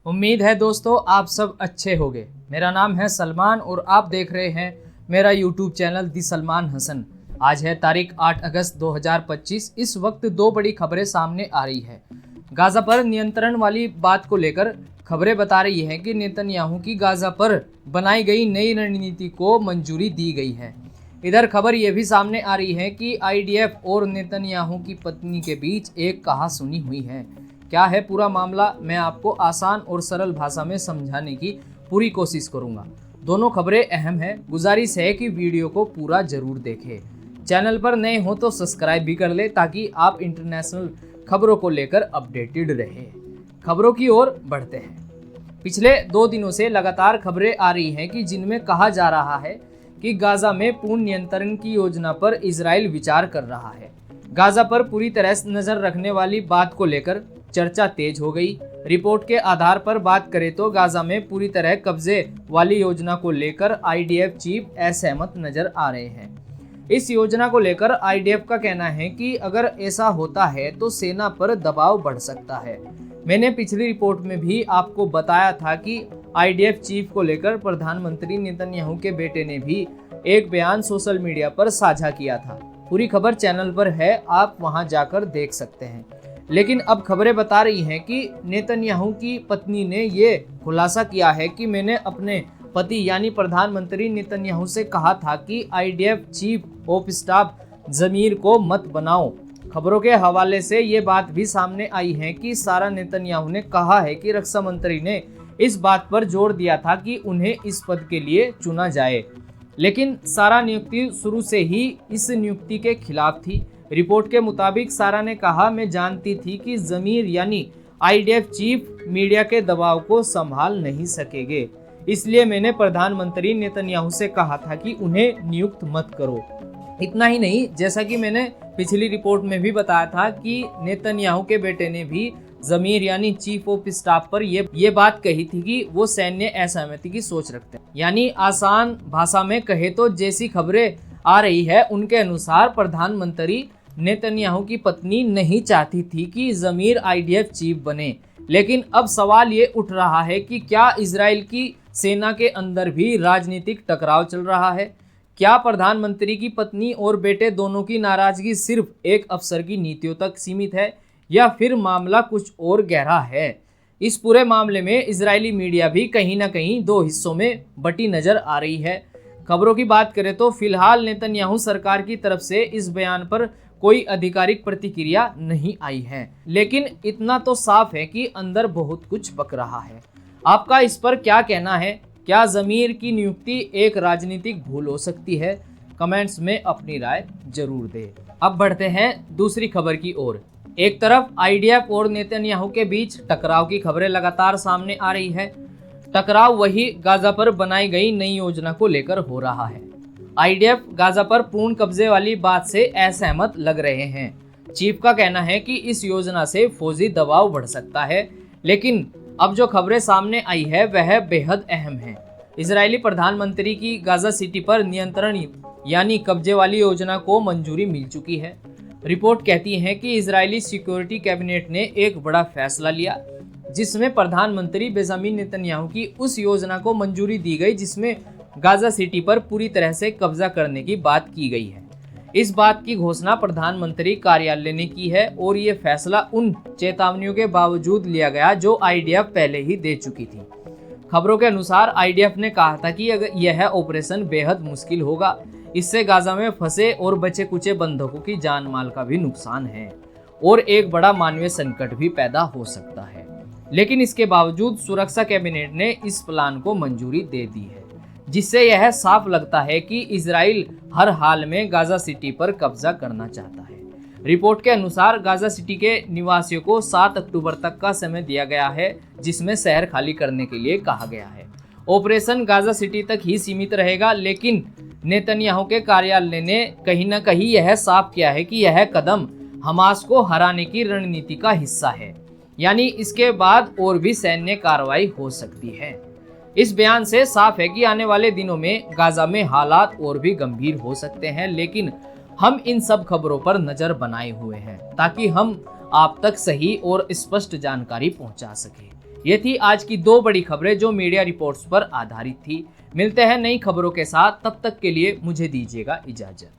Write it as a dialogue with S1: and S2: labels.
S1: उम्मीद है दोस्तों आप सब अच्छे होंगे। मेरा नाम है सलमान और आप देख रहे हैं मेरा यूट्यूब चैनल दी सलमान हसन। आज है तारीख 8 अगस्त 2025। इस वक्त दो बड़ी खबरें सामने आ रही है। गाजा पर नियंत्रण वाली बात को लेकर खबरें बता रही हैं कि नेतन्याहू की गाजा पर बनाई गई नई रणनीति को मंजूरी दी गई है। इधर खबर यह भी सामने आ रही है कि आईडीएफ और नेतन्याहू की पत्नी के बीच एक कहासुनी हुई है। क्या है पूरा मामला, मैं आपको आसान और सरल भाषा में समझाने की पूरी कोशिश करूंगा। दोनों खबरें अहम है, गुजारिश है कि वीडियो को पूरा जरूर देखें। चैनल पर नए हो तो सब्सक्राइब भी कर ले ताकि आप इंटरनेशनल खबरों को लेकर अपडेटेड रहे। खबरों की ओर बढ़ते हैं। पिछले 2 दिनों से लगातार खबरें आ रही हैं कि जिनमें कहा जा रहा है कि गाजा में पूर्ण नियंत्रण की योजना पर इजराइल विचार कर रहा है। गाजा पर पूरी तरह नजर रखने वाली बात को लेकर चर्चा तेज हो गई। रिपोर्ट के आधार पर बात करें तो गाजा में पूरी तरह कब्जे वाली योजना को लेकर आईडीएफ चीफ असहमत नजर आ रहे हैं। इस योजना को लेकर आईडीएफ का कहना है कि अगर ऐसा होता है तो सेना पर दबाव बढ़ सकता है। मैंने पिछली रिपोर्ट में भी आपको बताया था कि आईडीएफ चीफ को लेकर प्रधानमंत्री नेतन्याहू के बेटे ने भी एक बयान सोशल मीडिया पर साझा किया था। पूरी खबर चैनल पर है, आप वहां जाकर देख सकते हैं। लेकिन अब खबरें बता रही हैं कि नेतन्याहू की पत्नी ने ये खुलासा किया है कि मैंने अपने पति यानी प्रधानमंत्री नेतन्याहू से कहा था कि आईडीएफ चीफ ऑफ स्टाफ जमीर को मत बनाओ। खबरों के हवाले से ये बात भी सामने आई है कि सारा नेतन्याहू ने कहा है कि रक्षा मंत्री ने इस बात पर जोर दिया था कि उन्हें इस पद के लिए चुना जाए, लेकिन सारा नियुक्ति शुरू से ही इस नियुक्ति के खिलाफ थी। रिपोर्ट के मुताबिक सारा ने कहा, मैं जानती थी कि जमीर यानी आईडीएफ चीफ मीडिया के दबाव को संभाल नहीं सकेंगे, इसलिए मैंने प्रधानमंत्री नेतन्याहू से कहा था कि उन्हें नियुक्त मत करो। इतना ही नहीं, जैसा कि मैंने पिछली रिपोर्ट में भी बताया था कि नेतन्याहू के बेटे ने भी जमीर यानी चीफ ऑफ स्टाफ पर ये बात कही थी कि वो सैन्य असहमति की सोच रखते हैं। यानी आसान भाषा में कहे तो जैसी खबरें आ रही है उनके अनुसार प्रधानमंत्री नेतन्याहू की पत्नी नहीं चाहती थी कि जमीर आईडीएफ चीफ बने। लेकिन अब सवाल ये उठ रहा है कि क्या इजराइल की सेना के अंदर भी राजनीतिक टकराव चल रहा है? क्या प्रधानमंत्री की पत्नी और बेटे दोनों की नाराजगी सिर्फ एक अफसर की नीतियों तक सीमित है या फिर मामला कुछ और गहरा है? इस पूरे मामले में इजरायली मीडिया भी कहीं ना कहीं 2 हिस्सों में बटी नजर आ रही है। खबरों की बात करें तो फिलहाल नेतन्याहू सरकार की तरफ से इस बयान पर कोई आधिकारिक प्रतिक्रिया नहीं आई है, लेकिन इतना तो साफ है कि अंदर बहुत कुछ पक रहा है। आपका इस पर क्या कहना है? क्या जमीर की नियुक्ति एक राजनीतिक भूल हो सकती है? कमेंट्स में अपनी राय जरूर दें। अब बढ़ते हैं दूसरी खबर की ओर। एक तरफ आईडीएफ और नेतन्याहू के बीच टकराव की खबरें लगातार सामने आ रही है। टकराव वही गाजा पर बनाई गई नई योजना को लेकर हो रहा है। आईडीएफ गाजा पर पूर्ण कब्जे वाली बात से असहमत लग रहे हैं। चीफ का कहना है कि इस योजना से फौजी दबाव बढ़ सकता है, लेकिन अब जो खबरें सामने आई है वह बेहद अहम है। इजरायली प्रधानमंत्री की गाजा सिटी पर नियंत्रण यानी कब्जे वाली योजना को मंजूरी मिल चुकी है। रिपोर्ट कहती है कि इजरायली सिक्योरिटी कैबिनेट ने एक बड़ा फैसला लिया जिसमें प्रधानमंत्री बेंजामिन नेतन्याहू की उस योजना को मंजूरी दी गई जिसमें गाजा सिटी पर पूरी तरह से कब्जा करने की बात की गई है। इस बात की घोषणा प्रधानमंत्री कार्यालय ने की है और ये फैसला उन चेतावनियों के बावजूद लिया गया जो आईडीएफ पहले ही दे चुकी थी। खबरों के अनुसार आईडीएफ ने कहा था कि अगर यह ऑपरेशन बेहद मुश्किल होगा, इससे गाजा में फंसे और बचे कुचे बंधकों की जान माल का भी नुकसान है और एक बड़ा मानवीय संकट भी पैदा हो सकता है। लेकिन इसके बावजूद सुरक्षा कैबिनेट ने इस प्लान को मंजूरी दे दी है, जिससे यह साफ लगता है कि इजराइल हर हाल में गाजा सिटी पर कब्जा करना चाहता है। रिपोर्ट के अनुसार गाजा सिटी के निवासियों को 7 अक्टूबर तक का समय दिया गया है, जिसमें शहर खाली करने के लिए कहा गया है। ऑपरेशन गाजा सिटी तक ही सीमित रहेगा, लेकिन नेतन्याहू के कार्यालय ने कहीं न कहीं यह साफ किया है कि यह कदम हमास को हराने की रणनीति का हिस्सा है, यानी इसके बाद और भी सैन्य कार्रवाई हो सकती है। इस बयान से साफ है कि आने वाले दिनों में गाजा में हालात और भी गंभीर हो सकते हैं, लेकिन हम इन सब खबरों पर नजर बनाए हुए हैं ताकि हम आप तक सही और स्पष्ट जानकारी पहुंचा सके। ये थी आज की 2 बड़ी खबरें जो मीडिया रिपोर्ट्स पर आधारित थी। मिलते हैं नई खबरों के साथ, तब तक के लिए मुझे दीजिएगा इजाजत।